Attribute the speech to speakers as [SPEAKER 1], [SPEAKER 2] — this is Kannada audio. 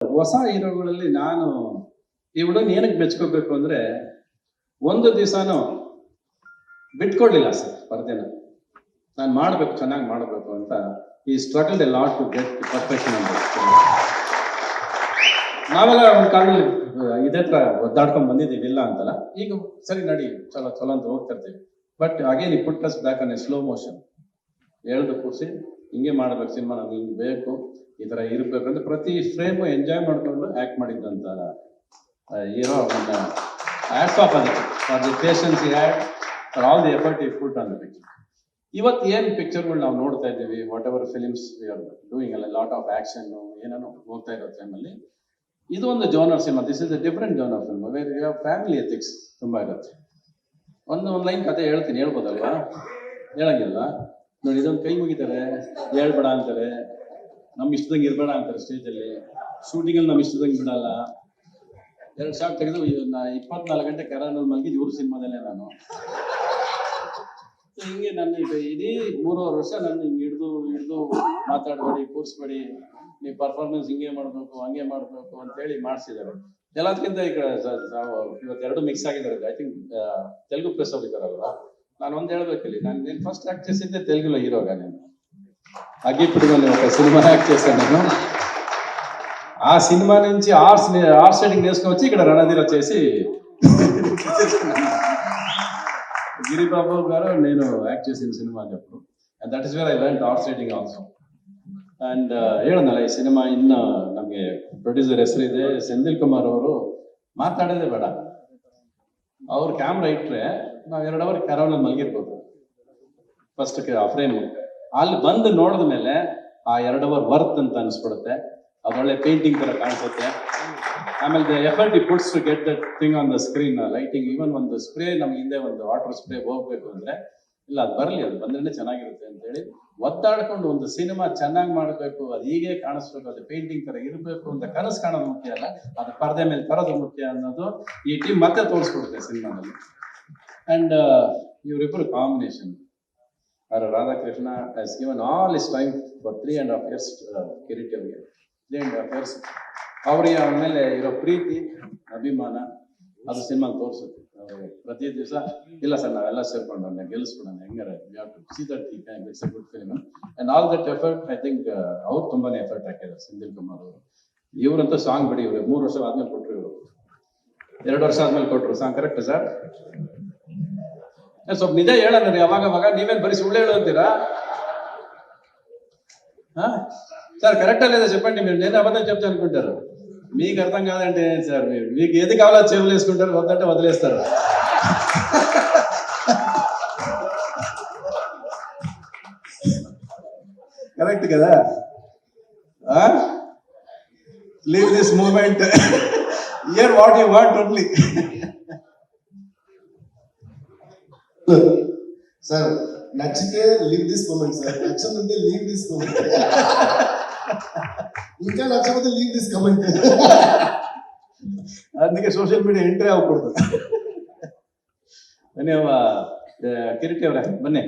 [SPEAKER 1] ಹೊಸ ಹೀರೋಗಳಲ್ಲಿ ನಾನು ಈ ಹುಡುಗನ ಏನಕ್ಕೆ ಮೆಚ್ಕೋಬೇಕು ಅಂದ್ರೆ ಒಂದು ದಿವಸನೂ ಬಿಟ್ಕೊಡ್ಲಿಲ್ಲ ಸರ್ ಪರ್ದೆನ. ನಾನು ಮಾಡ್ಬೇಕು, ಚೆನ್ನಾಗಿ ಮಾಡಬೇಕು ಅಂತ ಈ struggled a lot to get perfection ಅಂತ. ನಾವೆಲ್ಲ ಒಂದು ಕಾಲದಲ್ಲಿ ಇದೇ ತರ ಒದ್ದಾಡ್ಕೊಂಡ್ ಬಂದಿದ್ದೀವಿ, ಇಲ್ಲ ಅಂತಲ್ಲ. ಈಗ ಸರಿ ನಡಿ ಚಲೋ ಚಲೋ ಅಂತ ಹೋಗ್ತಾ ಇರ್ತೀವಿ. ಬಟ್ ಅಗೇನ್ ಈ put us back on a slow motion. ಹೇಳ್ದು ಕೂರಿಸಿ ಹಿಂಗೆ ಮಾಡ್ಬೇಕು ಸಿನಿಮಾ, ನಮ್ಗೆ ಹಿಂಗೆ ಬೇಕು, ಈ ತರ ಇರ್ಬೇಕು ಅಂತ ಪ್ರತಿ ಫ್ರೇಮು ಎಂಜಾಯ್ ಮಾಡ್ಕೊಂಡು ಆಕ್ಟ್ ಮಾಡಿದ್ದಂತ ಹೀರೋ. ಹ್ಯಾಟ್ಸ್ ಆಫ್ ಅದು for the patience he had, for all the effort he put on the picture. ಇವತ್ತು ಏನು ಪಿಕ್ಚರ್ಗಳು ನಾವು ನೋಡ್ತಾ ಇದ್ದೀವಿ, whatever films we are doing ಅಲ್ಲ, ಲಾಟ್ ಆಫ್ ಆಕ್ಷನ್ ಏನೇನೋ ಹೋಗ್ತಾ ಇರೋ ಟೈಮಲ್ಲಿ ಇದು ಒಂದು genre cinema. This is a different genre film where you have family ethics ತುಂಬ ಇರುತ್ತೆ. ಒಂದು ಲೈನ್ ಕತೆ ಹೇಳ್ತೀನಿ, ಹೇಳ್ಬೋದಲ್ವಾ? ಹೇಳಂಗಿಲ್ಲ ನೋಡಿ. ಇದೊಂದು ಕೈ ಮುಗಿತಾರೆ, ಹೇಳ್ಬೇಡ ಅಂತಾರೆ, ನಮ್ಮ ಇಷ್ಟದಂಗೆ ಇರಬೇಡ ಅಂತಾರೆ ಸ್ಟೇಜಲ್ಲಿ. ಶೂಟಿಂಗಲ್ಲಿ ನಮ್ಮ ಇಷ್ಟದಂಗೆ ಬಿಡಲ್ಲ. 2 ಶಾಟ್ ತೆಗೆದು 24 ಗಂಟೆ ಕರಾನಲ್ಲಿ ಮಲಗಿದ್ದು ಇವ್ರ ಸಿನಿಮಾದಲ್ಲೇ ನಾನು. ಹಿಂಗೆ ನನ್ನ ಇಡೀ 3.5 ವರ್ಷ ನನ್ನ ಹಿಂಗೆ ಹಿಡ್ದು ಮಾತಾಡಬೇಡಿ, ಕೂರಿಸ್ಬೇಡಿ, ನೀವು ಪರ್ಫಾರ್ಮೆನ್ಸ್ ಹಿಂಗೆ ಮಾಡಬೇಕು, ಹಂಗೆ ಮಾಡಬೇಕು ಅಂತೇಳಿ ಮಾಡಿಸಿದ್ದಾರೆ. ಎಲ್ಲದಕ್ಕಿಂತ ಈಗ ಇವತ್ತು 2 ಮಿಕ್ಸ್ ಆಗಿದ್ದಾರೆ. ಐ ಥಿಂಕ್ ತೆಲುಗು ಪ್ರೆಸ್ ಅವ್ರು ಇದ್ದಾರಲ್ವಾ, ನಾನು ಒಂದು ಹೇಳ್ಬೇಕಲ್ಲಿ, ನಾನು ಫಸ್ಟ್ ಆಕ್ಟ್ చేసిందే తెలుగులో హీరోగా. నేను అగ్గిపుడిలోని ఒక సినిమా యాక్ట్ చేశాను. నేను ఆ సినిమా నుంచి ఆర్ట్స్ రైటింగ్ నేర్చుకుని వచ్చి ఇక్కడ రణధీర చేసి గిరిబాబు గారు నేను యాక్ట్ చేసిన సినిమా అప్పుడు. And that is where I learn arts writing also. And ಹೇಳೋದಲ್ಲ, ಈ ಸಿನಿಮಾ ಇನ್ನು ನಮಗೆ ಪ್ರೊಡ್ಯೂಸರ್ ಹೆಸರಿದೆ ಸೆಂದಿಲ್ ಕುಮಾರ್ ಅವರು. ಮಾತಾಡೋದೇ ಬೇಡ, ಅವ್ರು ಕ್ಯಾಮ್ರಾ ಇಟ್ಟರೆ ನಾವು 2 ಅವರ್ ಕರಾವಲ್ಲಿ ಮಲಗಿರ್ಬೋದು. ಫಸ್ಟ್ ಆ ಫ್ರೇಮ್ ಅಲ್ಲಿ ಬಂದು ನೋಡಿದ ಮೇಲೆ ಆ 2 ಅವರ್ ವರ್ತ್ ಅಂತ ಅನ್ಸ್ಬಿಡುತ್ತೆ. ಅದೊಳ್ಳೆ ಪೇಂಟಿಂಗ್ ತರ ಕಾಣಿಸುತ್ತೆ. ಆಮೇಲೆ the effort he puts to get that thing on the screen, lighting, even ಒಂದು ಸ್ಪ್ರೇ ನಮ್ಗೆ ಹಿಂದೆ ಒಂದು ವಾಟರ್ ಸ್ಪ್ರೇ ಹೋಗ್ಬೇಕು ಅಂದ್ರೆ ಇಲ್ಲ, ಅದು ಬರಲಿ, ಅದು ಬಂದ್ರೆ ಚೆನ್ನಾಗಿರುತ್ತೆ ಅಂತೇಳಿ ಒದ್ದಾಡ್ಕೊಂಡು ಒಂದು ಸಿನಿಮಾ ಚೆನ್ನಾಗಿ ಮಾಡಬೇಕು, ಅದು ಹೀಗೆ ಕಾಣಿಸ್ಬೇಕು, ಅದು ಪೇಂಟಿಂಗ್ ತರ ಇರಬೇಕು ಅಂತ ಕನಸು ಕಾಣೋದು ಮುಖ್ಯ ಅಲ್ಲ, ಅದು ಪರದೆ ಮೇಲೆ ತರೋದು ಮುಖ್ಯ ಅನ್ನೋದು ಈ ಟೀಮ್ ಮತ್ತೆ ತೋರಿಸ್ಕೊಡುತ್ತೆ ಸಿನಿಮಾದಲ್ಲಿ. ಅಂಡ್ ಇವರಿಬ್ಬರು combination, Radhakrishna has given all is time for 3.5 years Kiriti ಅವರಿಗೆ. 3.5 years ಅವ್ರಿಗೆ ಅವನ ಮೇಲೆ ಇರೋ ಪ್ರೀತಿ, ಅಭಿಮಾನ, ಅದು ಸಿನಿಮಾ ತೋರಿಸುತ್ತೆ. ಪ್ರತಿ ದಿವಸ ಇಲ್ಲ ಸರ್, ನಾವೆಲ್ಲ ಸೇರ್ಕೊಂಡು ಗೆಲ್ಲಿಸ್ಬಿಡೋಣ, ಹೆಂಗಾರೆ see that it's a good film. And all that effort I think ಅವ್ರು ತುಂಬಾನೇ ಎಫರ್ಟ್ ಹಾಕಿದ್ದಾರೆ ಸೆಂದಿಲ್ ಕುಮಾರ್ ಅವರು. ಇವರಂತೂ ಸಾಂಗ್ ಬಿಡಿ, ಇವ್ರು 3 ವರ್ಷ ಆದ್ಮೇಲೆ ಕೊಟ್ರು, ಇವರು 2 ವರ್ಷ ಆದ್ಮೇಲೆ ಕೊಟ್ರು ಸಾಂಗ್. Correct sir? ಸ್ವಲ್ಪ ನಿಜ ಹೇಳೋಣ ರೀ, ಅವಾಗ ನೀವೇನ್ ಬರೀ ಸುಳ್ಳು ಹೇಳು ಅಂತೀರಾ? సార్ కరెక్టా లేదా చెప్పండి. మీరు నేను అబద్ధం చెప్తా అనుకుంటారు, మీకు అర్థం కాదంటే సార్, మీకు ఏది కావాలో చెవులు వేసుకుంటారు, వద్దంటే వదిలేస్తారు. కరెక్ట్ కదా? Leave this moment, here what you want only.
[SPEAKER 2] Sir నచ్చితే లీవ్ దిస్ మూమెంట్ సార్, నచ్చకుంటే లీవ్ దిస్ మూమెంట్, ఇంకా నచ్చకపోతే లీవ్ దిస్ కమెంట్.
[SPEAKER 1] అందుకే ಸೋಷಿಯಲ್ ಮೀಡಿಯಾ ಎಂಟ್ರಿ ಆಗ್ಬಿಡ್ತು. ಕಿರೀಟಿ ಅವರೇ ಬನ್ನಿ.